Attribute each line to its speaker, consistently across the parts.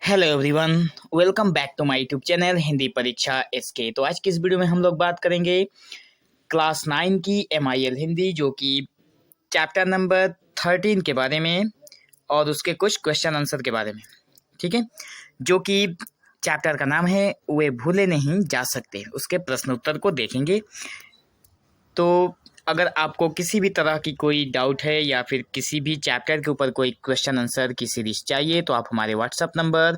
Speaker 1: Hello everyone, welcome back to my YouTube channel Hindi परीक्षा SK. तो आज की इस वीडियो में हम लोग बात करेंगे क्लास 9 की एमआईएल हिंदी, जो कि चैप्टर नंबर 13 के बारे में और उसके कुछ क्वेश्चन आंसर के बारे में। ठीक है, जो कि चैप्टर का नाम है वे भूले नहीं जा सकते, उसके प्रश्न उत्तर को देखेंगे। तो अगर आपको किसी भी तरह की कोई डाउट है या फिर किसी भी चैप्टर के ऊपर कोई क्वेश्चन आंसर की सीरीज चाहिए तो आप हमारे व्हाट्सएप नंबर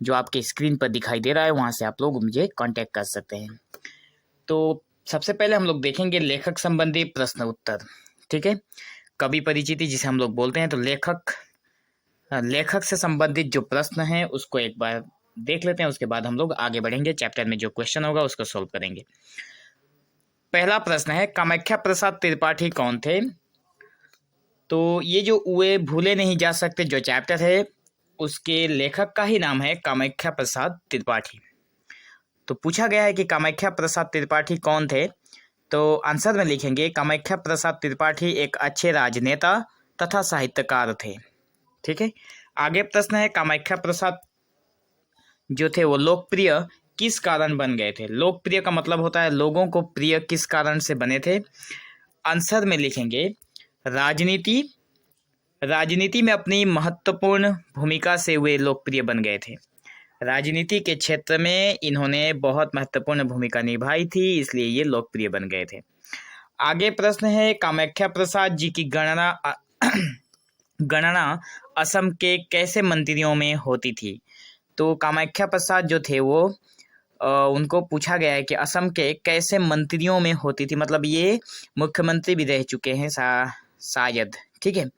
Speaker 1: जो आपके स्क्रीन पर दिखाई दे रहा है वहाँ से आप लोग मुझे कांटेक्ट कर सकते हैं। तो सबसे पहले हम लोग देखेंगे लेखक संबंधी प्रश्न उत्तर। ठीक है, कवि परिचिति जिसे हम लोग बोलते हैं। तो लेखक से संबंधित जो प्रश्न है उसको एक बार देख लेते हैं, उसके बाद हम लोग आगे बढ़ेंगे। चैप्टर में जो क्वेश्चन होगा उसको सोल्व करेंगे। पहला प्रश्न है, कामाख्या प्रसाद त्रिपाठी कौन थे? तो ये जो वे भूले नहीं जा सकते जो चैप्टर है उसके लेखक का ही नाम है कामाख्या प्रसाद त्रिपाठी। तो पूछा गया है कि कामाख्या प्रसाद त्रिपाठी कौन थे, तो आंसर में लिखेंगे कामाख्या प्रसाद त्रिपाठी एक अच्छे राजनेता तथा साहित्यकार थे। ठीक है, आगे प्रश्न है, कामाख्या प्रसाद जो थे वो लोकप्रिय किस कारण बन गए थे? लोकप्रिय का मतलब होता है लोगों को प्रिय किस कारण से बने थे। आंसर में लिखेंगे राजनीति में अपनी महत्वपूर्ण भूमिका से वे लोकप्रिय बन गए थे। राजनीति के क्षेत्र में इन्होंने बहुत महत्वपूर्ण भूमिका निभाई थी, इसलिए ये लोकप्रिय बन गए थे। आगे प्रश्न है, कामाख्या प्रसाद जी की गणना असम के कैसे मंत्रियों में होती थी? तो कामाख्या प्रसाद जो थे वो उनको पूछा गया है कि असम के कैसे मंत्रियों में होती थी, मतलब ये मुख्यमंत्री भी रह चुके हैं शायद। ठीक है,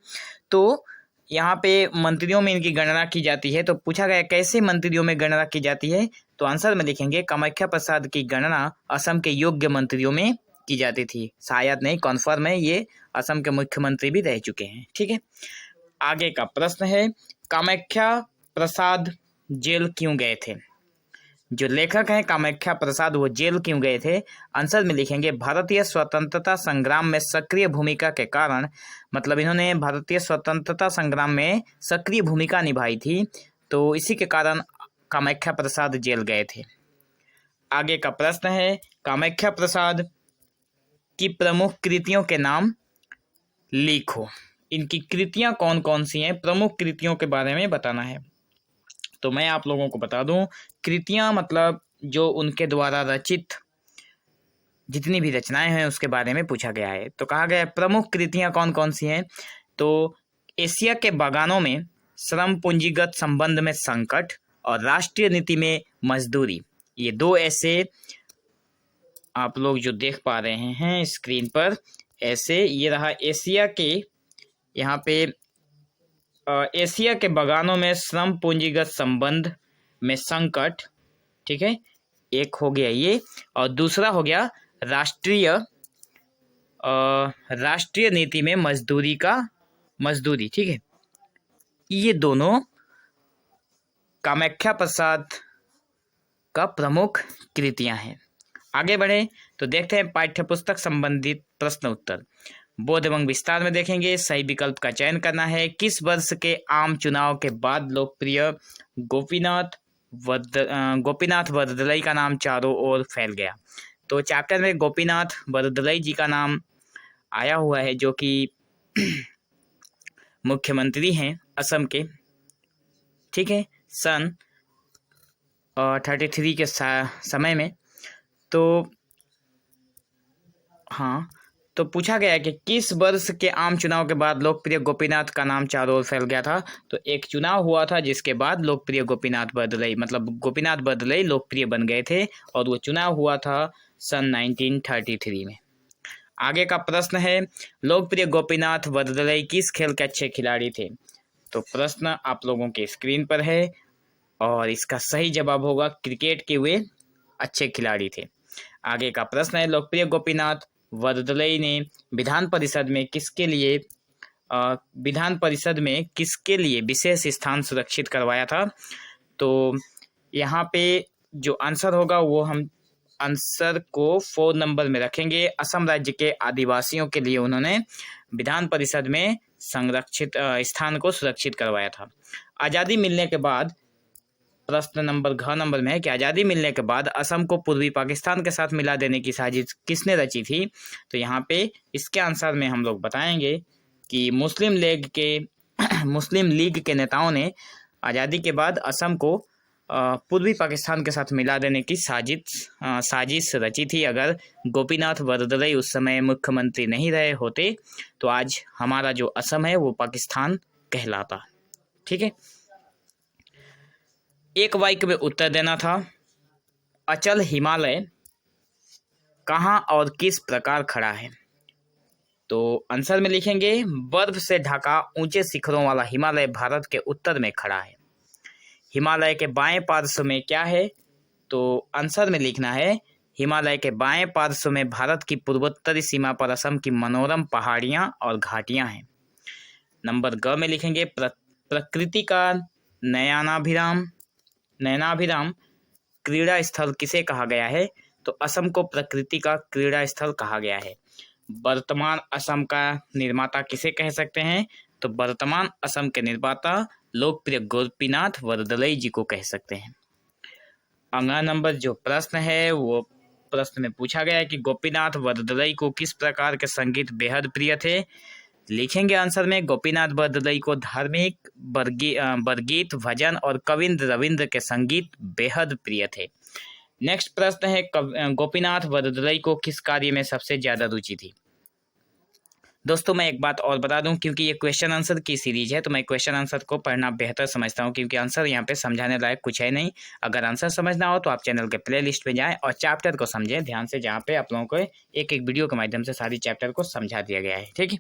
Speaker 1: तो यहाँ पे मंत्रियों में इनकी गणना की जाती है। तो पूछा गया कैसे मंत्रियों में गणना की जाती है, तो आंसर में लिखेंगे कामाख्या प्रसाद की गणना असम के योग्य मंत्रियों में की जाती थी। शायद नहीं, कॉन्फर्म है, ये असम के मुख्यमंत्री भी रह चुके हैं। ठीक है, आगे का प्रश्न है, कामाख्या प्रसाद जेल क्यों गए थे? जो लेखक हैं कामाख्या प्रसाद वो जेल क्यों गए थे? आंसर में लिखेंगे भारतीय स्वतंत्रता संग्राम में सक्रिय भूमिका के कारण, मतलब इन्होंने भारतीय स्वतंत्रता संग्राम में सक्रिय भूमिका निभाई थी, तो इसी के कारण कामाख्या प्रसाद जेल गए थे। आगे का प्रश्न है, कामाख्या प्रसाद की प्रमुख कृतियों के नाम लिखो। इनकी कृतियां कौन कौन सी हैं, प्रमुख कृतियों के बारे में बताना है। तो मैं आप लोगों को बता दूं, कृतियां मतलब जो उनके द्वारा रचित जितनी भी रचनाएं हैं उसके बारे में पूछा गया है। तो कहा गया है प्रमुख कृतियां कौन कौन सी हैं, तो एशिया के बागानों में, श्रम पूंजीगत संबंध में संकट और राष्ट्रीय नीति में मजदूरी, ये दो ऐसे आप लोग जो देख पा रहे हैं स्क्रीन पर, ऐसे ये रहा एशिया के, यहाँ पे एशिया के बागानों में श्रम पूंजीगत संबंध में संकट। ठीक है, एक हो गया ये, और दूसरा हो गया राष्ट्रीय नीति में मजदूरी। ठीक है, ये दोनों कामाख्या प्रसाद का प्रमुख कृतियां हैं। आगे बढ़े तो देखते हैं पाठ्यपुस्तक संबंधित प्रश्न उत्तर। बोध एवं विस्तार में देखेंगे, सही विकल्प का चयन करना है। किस वर्ष के आम चुनाव के बाद लोकप्रिय गोपीनाथ बरदलई का नाम चारों ओर फैल गया? तो चैप्टर में गोपीनाथ बरदलई जी का नाम आया हुआ है, जो कि मुख्यमंत्री हैं असम के। ठीक है, सन 33 के समय में। तो हाँ, तो पूछा गया है कि किस वर्ष के आम चुनाव के बाद लोकप्रिय गोपीनाथ का नाम चारों ओर फैल गया था? तो एक चुनाव हुआ था जिसके बाद लोकप्रिय गोपीनाथ बरदलई लोकप्रिय बन गए थे, और वो चुनाव हुआ था सन 1933 में। आगे का प्रश्न है, लोकप्रिय गोपीनाथ बरदलई किस खेल के अच्छे खिलाड़ी थे? तो प्रश्न आप लोगों के स्क्रीन पर है, और इसका सही जवाब होगा क्रिकेट के वे अच्छे खिलाड़ी थे। आगे का प्रश्न है, लोकप्रिय गोपीनाथ बरदलई ने विधान परिषद में किसके लिए विशेष स्थान सुरक्षित करवाया था? तो यहाँ पे जो आंसर होगा वो हम आंसर को 4 नंबर में रखेंगे। असम राज्य के आदिवासियों के लिए उन्होंने विधान परिषद में संरक्षित स्थान को सुरक्षित करवाया था। आज़ादी मिलने के बाद प्रश्न नंबर घ नंबर में है कि आज़ादी मिलने के बाद असम को पूर्वी पाकिस्तान के साथ मिला देने की साजिश किसने रची थी। तो यहाँ पे इसके आंसर में हम लोग बताएंगे कि मुस्लिम लीग के नेताओं ने आज़ादी के बाद असम को पूर्वी पाकिस्तान के साथ मिला देने की साजिश रची थी। अगर गोपीनाथ बरदलई उस समय मुख्यमंत्री नहीं रहे होते तो आज हमारा जो असम है वो पाकिस्तान कहलाता। ठीक है, एक वाक्य में उत्तर देना था। अचल हिमालय कहाँ और किस प्रकार खड़ा है। तो आंसर में लिखेंगे बर्फ से ढका ऊंचे शिखरों वाला हिमालय भारत के उत्तर में खड़ा है। हिमालय के बाएं पार्श्व में क्या है। तो आंसर में लिखना है हिमालय के बाएं पार्श्व में भारत की पूर्वोत्तरी सीमा पर असम की मनोरम पहाड़ियां और घाटियां हैं। नंबर ग में लिखेंगे प्रकृति का नयनाभिराम क्रीड़ा स्थल किसे कहा गया है। तो असम को प्रकृति का क्रीड़ा स्थल कहा गया है। वर्तमान असम का निर्माता किसे कह सकते हैं। तो वर्तमान असम के निर्माता लोकप्रिय गोपीनाथ बरदलई जी को कह सकते हैं। अगला नंबर जो प्रश्न है वो प्रश्न में पूछा गया है कि गोपीनाथ बरदलई को किस प्रकार के संगीत बेहद प्रिय थे। लिखेंगे आंसर में गोपीनाथ बरदलई को धार्मिक बरगीत भजन और कविंद्र रविंद्र के संगीत बेहद प्रिय थे। नेक्स्ट प्रश्न है गोपीनाथ बरदलई को किस कार्य में सबसे ज्यादा रुचि थी। दोस्तों मैं एक बात और बता दूं, क्योंकि ये क्वेश्चन आंसर की सीरीज है तो मैं क्वेश्चन आंसर को पढ़ना बेहतर समझता हूं, क्योंकि आंसर यहाँ पे समझाने लायक कुछ है नहीं। अगर आंसर समझना हो तो आप चैनल के प्लेलिस्ट में जाएं और चैप्टर को समझें ध्यान से, जहाँ पे आप लोगों को एक एक वीडियो के माध्यम से सारी चैप्टर को समझा दिया गया है। ठीक है,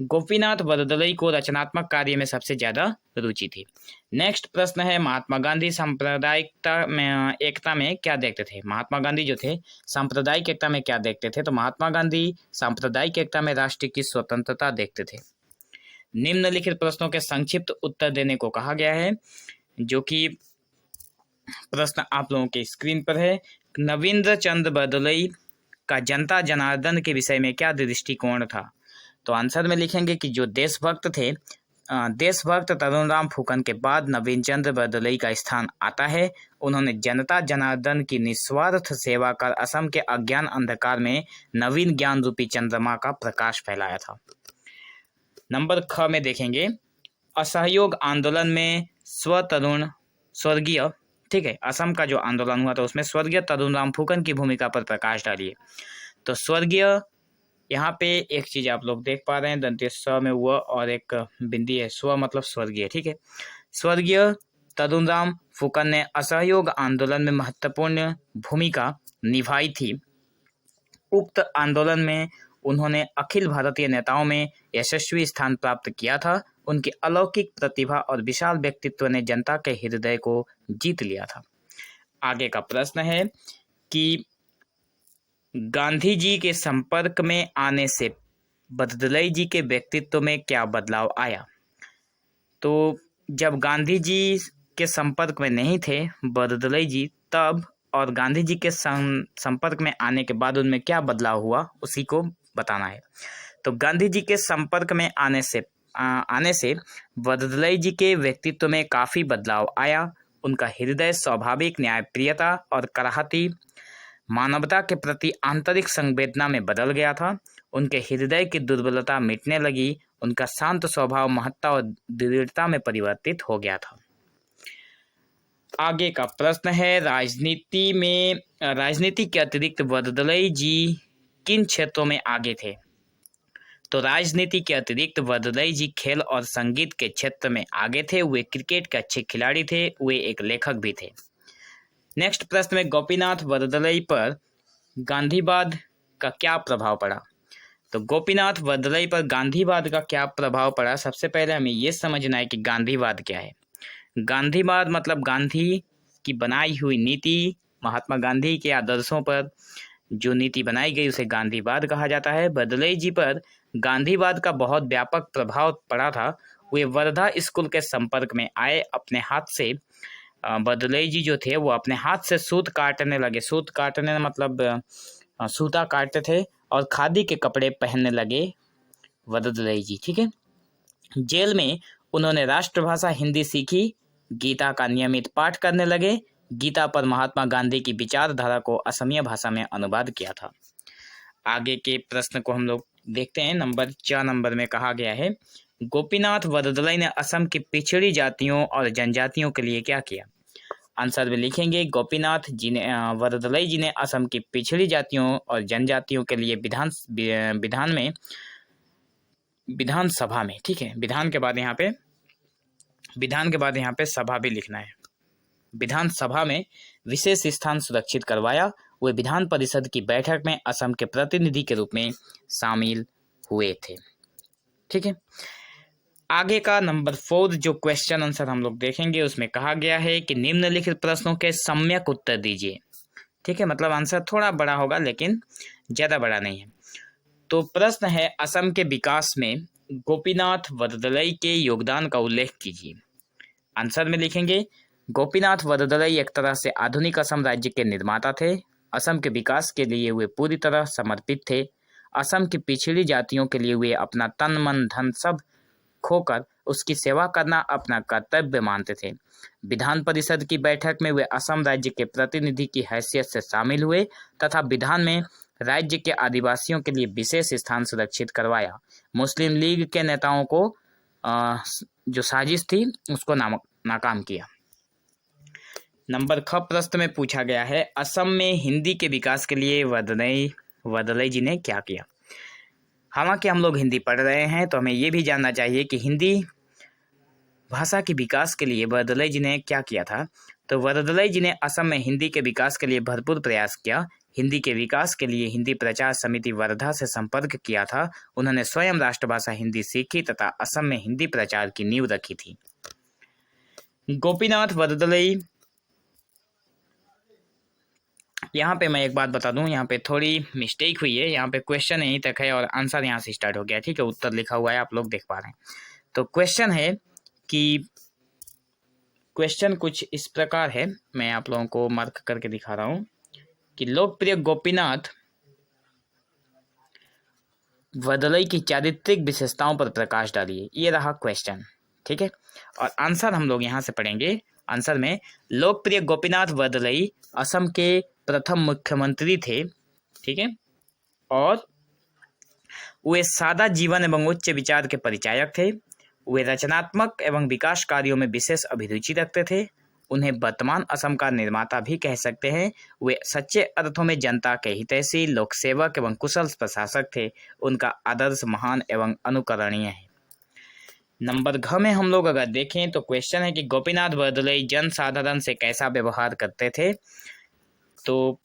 Speaker 1: गोपीनाथ बरदलई को रचनात्मक कार्य में सबसे ज्यादा रुचि थी। नेक्स्ट प्रश्न है महात्मा गांधी एकता में क्या देखते थे। महात्मा गांधी जो थे सांप्रदायिक एकता में क्या देखते थे। तो महात्मा गांधी सांप्रदायिक एकता में राष्ट्र की स्वतंत्रता देखते थे। निम्नलिखित प्रश्नों के संक्षिप्त उत्तर देने को कहा गया है, जो कि प्रश्न आप लोगों के स्क्रीन पर है। नवींद्र चंद्र बरदलई का जनता जनार्दन के विषय में क्या दृष्टिकोण था। तो आंसर में लिखेंगे कि जो देशभक्त थे, देशभक्त तरुणराम फुकन के बाद नवीन चंद्र बरदलई का स्थान आता है। उन्होंने जनता जनार्दन की निस्वार्थ सेवा कर असम के अज्ञान अंधकार में नवीन ज्ञान रूपी चंद्रमा का प्रकाश फैलाया था। नंबर ख में देखेंगे असहयोग आंदोलन में स्वर्गीय ठीक है, असम का जो आंदोलन हुआ था उसमें स्वर्गीय तरुणराम फुकन की भूमिका पर प्रकाश डालिए। तो स्वर्गीय, यहाँ पे एक चीज आप लोग देख पा रहे हैं, दंते स्व में व और एक बिंदी है, स्व मतलब स्वर्गीय। ठीक है, स्वर्गीय तरुणराम फुकन ने असहयोग आंदोलन में महत्वपूर्ण भूमिका निभाई थी। उक्त आंदोलन में उन्होंने अखिल भारतीय नेताओं में यशस्वी स्थान प्राप्त किया था। उनकी अलौकिक प्रतिभा और विशाल व्यक्तित्व ने जनता के हृदय को जीत लिया था। आगे का प्रश्न है कि गांधी जी के संपर्क में आने से बरदलई जी के व्यक्तित्व में क्या बदलाव आया। तो जब गांधी जी के संपर्क में नहीं थे बरदलई जी तब, और गांधी जी के संपर्क में आने के बाद उनमें क्या बदलाव हुआ उसी को बताना है। तो गांधी जी के संपर्क में आने से बरदलई जी के व्यक्तित्व में काफ़ी बदलाव आया। उनका हृदय स्वाभाविक न्यायप्रियता और कराहती मानवता के प्रति आंतरिक संवेदना में बदल गया था। उनके हृदय की दुर्बलता मिटने लगी। उनका शांत स्वभाव महत्ता और दृढ़ता में परिवर्तित हो गया था। आगे का प्रश्न है राजनीति के अतिरिक्त बरदलई जी किन क्षेत्रों में आगे थे। तो राजनीति के अतिरिक्त बरदलई जी खेल और संगीत के क्षेत्र में आगे थे। वे क्रिकेट के अच्छे खिलाड़ी थे, वे एक लेखक भी थे। नेक्स्ट प्रश्न में गोपीनाथ बरदलई पर गांधीवाद का क्या प्रभाव पड़ा। तो गोपीनाथ बरदलई पर गांधीवाद का क्या प्रभाव पड़ा, सबसे पहले हमें ये समझना है कि गांधीवाद क्या है। गांधीवाद मतलब गांधी की बनाई हुई नीति, महात्मा गांधी के आदर्शों पर जो नीति बनाई गई उसे गांधीवाद कहा जाता है। बरदलई जी पर गांधीवाद का बहुत व्यापक प्रभाव पड़ा था। वे वर्धा स्कूल के संपर्क में आए। अपने हाथ से बरदलई जी जो थे वो अपने हाथ से सूत काटने लगे। सूत काटने मतलब सूता काटते थे और खादी के कपड़े पहनने लगे बरदलई जी। ठीक है, जेल में उन्होंने राष्ट्रभाषा हिंदी सीखी गीता का नियमित पाठ करने लगे। गीता पर महात्मा गांधी की विचारधारा को असमिया भाषा में अनुवाद किया था। आगे के प्रश्न को हम लोग देखते हैं। नंबर 4 नंबर में कहा गया है, गोपीनाथ वरदलाई ने असम की पिछड़ी जातियों और जनजातियों के लिए क्या किया। आंसर में लिखेंगे, गोपीनाथ जी ने वरदलाई जी ने असम की पिछड़ी जातियों और जनजातियों के लिए विधानसभा में, ठीक है, विधान के बाद यहाँ पे सभा भी लिखना है, विधानसभा में विशेष स्थान सुरक्षित करवाया। वे विधान परिषद की बैठक में असम के प्रतिनिधि के रूप में शामिल हुए थे। ठीक है, आगे का नंबर 4 जो क्वेश्चन आंसर हम लोग देखेंगे उसमें कहा गया है कि निम्नलिखित प्रश्नों के सम्यक उत्तर दीजिए। ठीक है, मतलब आंसर थोड़ा बड़ा होगा लेकिन ज़्यादा बड़ा नहीं है। तो प्रश्न है, असम के विकास में गोपीनाथ वरदलाई के योगदान का उल्लेख कीजिए। आंसर में लिखेंगे, गोपीनाथ वरदलाई एक तरह से आधुनिक असम राज्य के निर्माता थे। असम के विकास के लिए वे पूरी तरह समर्पित थे। असम की पिछड़ी जातियों के लिए वे अपना तन मन धन सब खोकर उसकी सेवा करना अपना कर्तव्य मानते थे। विधान परिषद की बैठक में वे असम राज्य के प्रतिनिधि की हैसियत से शामिल हुए तथा विधान में राज्य के आदिवासियों के लिए विशेष स्थान सुरक्षित करवाया। मुस्लिम लीग के नेताओं को जो साजिश थी उसको नाकाम किया। नंबर 6 प्रश्न में पूछा गया है, असम में हिंदी के विकास के लिए वरदलाई जी ने क्या किया। हालांकि हम लोग हिंदी पढ़ रहे हैं तो हमें ये भी जानना चाहिए कि हिंदी भाषा के विकास के लिए वरदलाई जी ने क्या किया था। तो वरदलाई जी ने असम में हिंदी के विकास के लिए भरपूर प्रयास किया। हिंदी के विकास के लिए हिंदी प्रचार समिति वर्धा से संपर्क किया था। उन्होंने स्वयं राष्ट्रभाषा हिंदी सीखी तथा असम में हिंदी प्रचार की नींव रखी थी। गोपीनाथ वरदलाई, यहाँ पे मैं एक बात बता दूं, यहाँ पे थोड़ी मिस्टेक हुई है। यहाँ पे क्वेश्चन यहीं तक है और आंसर यहाँ से स्टार्ट हो गया। ठीक है, उत्तर लिखा हुआ है, आप लोग देख पा रहे हैं। तो क्वेश्चन है कि क्वेश्चन कुछ इस प्रकार है, मैं आप लोगों को मार्क करके दिखा रहा हूँ कि लोकप्रिय गोपीनाथ वरदलाई की चारित्रिक विशेषताओं पर प्रकाश डालिए। ये रहा क्वेश्चन। ठीक है, और आंसर हम लोग यहाँ से पढ़ेंगे। आंसर में, लोकप्रिय गोपीनाथ वरदलाई असम के प्रथम मुख्यमंत्री थे। ठीक है, और वे सादा जीवन एवं उच्च विचार के परिचायक थे। वे रचनात्मक एवं विकास कार्यों में विशेष अभिरुचि रखते थे। उन्हें वर्तमान असम का निर्माता भी कह सकते हैं। वे सच्चे अर्थों में जनता के हितैषी, लोकसेवक एवं कुशल प्रशासक थे। उनका आदर्श महान एवं अनुकरणीय है। नंबर घ में हम लोग अगर देखें तो क्वेश्चन है कि गोपीनाथ वरदलाई जनसाधारण से कैसा व्यवहार करते थे। तो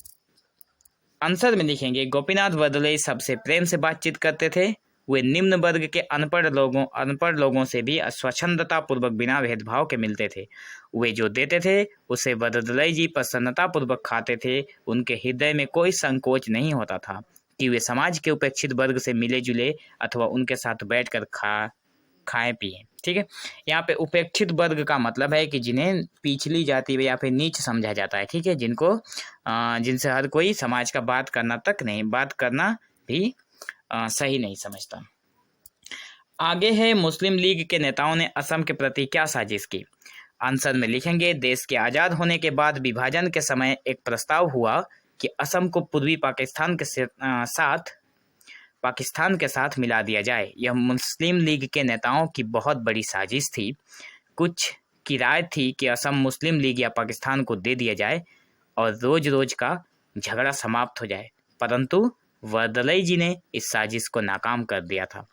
Speaker 1: आंसर में लिखेंगे, गोपीनाथ वरदलाई सबसे प्रेम से बातचीत करते थे। वे निम्न वर्ग के अनपढ़ लोगों से भी स्वच्छंदता पूर्वक बिना भेदभाव के मिलते थे। वे जो देते थे उसे वरदलाई जी प्रसन्नता पूर्वक खाते थे। उनके हृदय में कोई संकोच नहीं होता था कि वे समाज के उपेक्षित वर्ग से मिले जुले अथवा उनके साथ बैठकर खाए पिए। ठीक है, यहाँ पे उपेक्षित वर्ग का मतलब है कि जिन्हें पिछली जाति या फिर नीच समझा जाता है। ठीक है, जिनसे हर कोई समाज का बात करना भी सही नहीं समझता। आगे है, मुस्लिम लीग के नेताओं ने असम के प्रति क्या साजिश की। आंसर में लिखेंगे, देश के आज़ाद होने के बाद विभाजन के समय एक प्रस्ताव हुआ कि असम को पूर्वी पाकिस्तान के साथ मिला दिया जाए। यह मुस्लिम लीग के नेताओं की बहुत बड़ी साजिश थी। कुछ की राय थी कि असम मुस्लिम लीग या पाकिस्तान को दे दिया जाए और रोज रोज का झगड़ा समाप्त हो जाए, परंतु वरदलाई जी ने इस साजिश को नाकाम कर दिया था।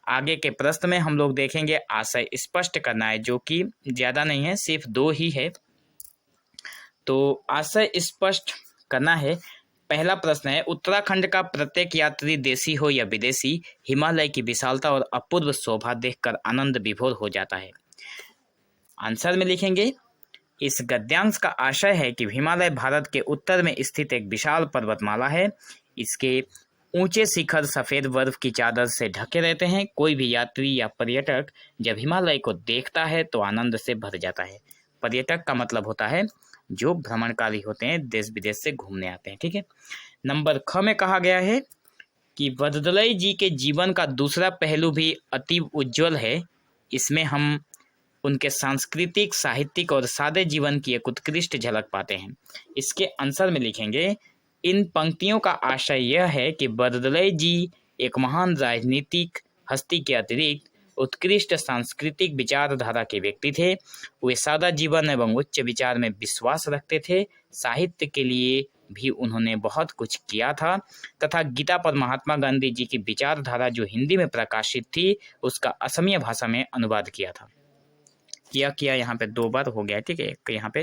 Speaker 1: आगे के प्रश्न में हम लोग देखेंगे आशय स्पष्ट करना है, जो कि ज़्यादा नहीं है, सिर्फ 2 ही है। तो आशय स्पष्ट करना है। पहला प्रश्न है, उत्तराखंड का प्रत्येक यात्री देशी हो या विदेशी हिमालय की विशालता और अपूर्व शोभा देखकर आनंद विभोर हो जाता है। आंसर में लिखेंगे, इस गद्यांश का आशय है कि हिमालय भारत के उत्तर में स्थित एक विशाल पर्वतमाला है। इसके ऊंचे शिखर सफ़ेद बर्फ की चादर से ढके रहते हैं। कोई भी यात्री या पर्यटक जब हिमालय को देखता है तो आनंद से भर जाता है। पर्यटक का मतलब होता है जो भ्रमणकारी होते हैं, देश विदेश से घूमने आते हैं। ठीक है, नंबर ख में कहा गया है कि वरदलाई जी के जीवन का दूसरा पहलू भी अति उज्जवल है। इसमें हम उनके सांस्कृतिक, साहित्यिक और सादे जीवन की एक उत्कृष्ट झलक पाते हैं। इसके आंसर में लिखेंगे, इन पंक्तियों का आशय यह है कि बर्दलई जी एक महान राजनीतिक हस्ती के अतिरिक्त उत्कृष्ट सांस्कृतिक विचारधारा के व्यक्ति थे। वे सादा जीवन एवं उच्च विचार में विश्वास रखते थे। साहित्य के लिए भी उन्होंने बहुत कुछ किया था तथा गीता पर महात्मा गांधी जी की विचारधारा जो हिंदी में प्रकाशित थी उसका असमिया भाषा में अनुवाद किया था। किया यहाँ पे 2 बार हो गया, ठीक है, एक यहाँ पे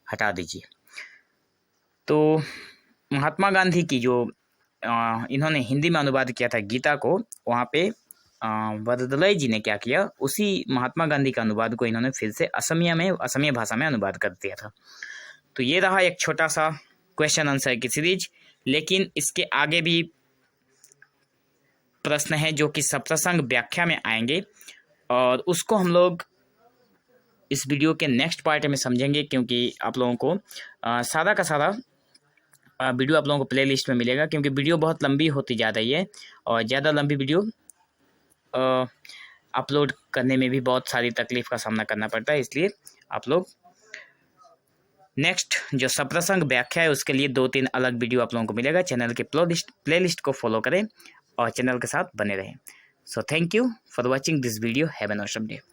Speaker 1: हटा दीजिए। तो महात्मा गांधी की जो इन्होंने हिंदी में अनुवाद किया था गीता को, वहाँ पे बर्दलई जी ने क्या किया, उसी महात्मा गांधी के अनुवाद को इन्होंने फिर से असमिया भाषा में अनुवाद कर दिया था। तो ये रहा एक छोटा सा क्वेश्चन आंसर की सीरीज, लेकिन इसके आगे भी प्रश्न है जो कि सप्रसंग व्याख्या में आएंगे और उसको हम लोग इस वीडियो के नेक्स्ट पार्ट में समझेंगे, क्योंकि आप लोगों को सारा का सारा वीडियो आप लोगों को प्ले लिस्ट में मिलेगा, क्योंकि वीडियो बहुत लंबी होती जा रही है और ज़्यादा लंबी वीडियो अपलोड करने में भी बहुत सारी तकलीफ का सामना करना पड़ता है। इसलिए आप लोग नेक्स्ट जो सप्रसंग व्याख्या है उसके लिए 2-3 अलग वीडियो आप लोगों को मिलेगा। चैनल के प्ले लिस्ट को फॉलो करें और चैनल के साथ बने रहें। So thank you for watching this video. Have an awesome day.